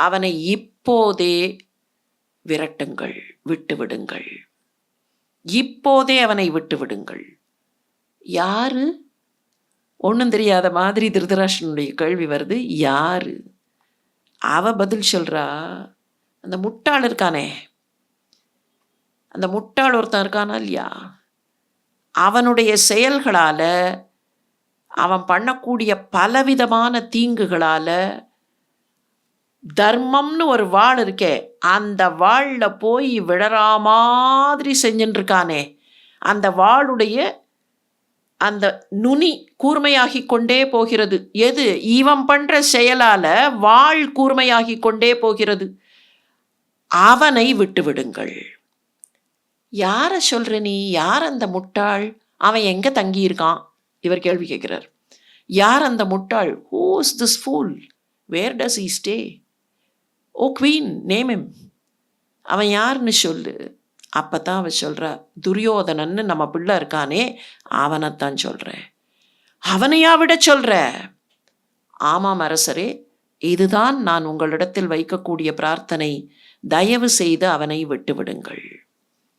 அவனை இப்போதே விரட்டுங்கள், விட்டுவிடுங்கள். இப்போதே அவனை விட்டுவிடுங்கள். யாரு? ஒன்றும் தெரியாத மாதிரி திருதராஷ்டிரனுடைய கேள்வி வருது. யாரு? அவ பதில் சொல்றா, அந்த முட்டாள் இருக்கானே, அந்த முட்டாள் ஒருத்தன் இருக்கானா இல்லையா, அவனுடைய செயல்களால், அவன் பண்ணக்கூடிய பலவிதமான தீங்குகளால், தர்மம்னு ஒரு வாள் இருக்கே, அந்த வாளில் போய் விழறா மாதிரி செஞ்சுட்டு இருக்கானே, அந்த வாளுடைய அந்த நுனி கூர்மையாகி கொண்டே போகிறது. எது? இவன் பண்ற செயலால வாள் கூர்மையாகி கொண்டே போகிறது. அவனை விட்டுவிடுங்கள். யார சொல்ற நீ? யார் அந்த முட்டாள்? அவன் எங்க தங்கி இருக்கான்? இவர் கேள்வி கேட்கிறார். யார் அந்த முட்டாள்? Who is this fool? Where does he stay? Oh queen, name him. அவன் யாருன்னு சொல்லு. அப்பதான் அவன் சொல்றா, துரியோதனன்னு நம்ம பிள்ளை இருக்கானே, அவனைத்தான் சொல்றேன். அவனையா விட சொல்ற? ஆமாம் அரசரே, இதுதான் நான் உங்களிடத்தில் வைக்கக்கூடிய பிரார்த்தனை. தயவு செய்து அவனை விட்டுவிடுங்கள்.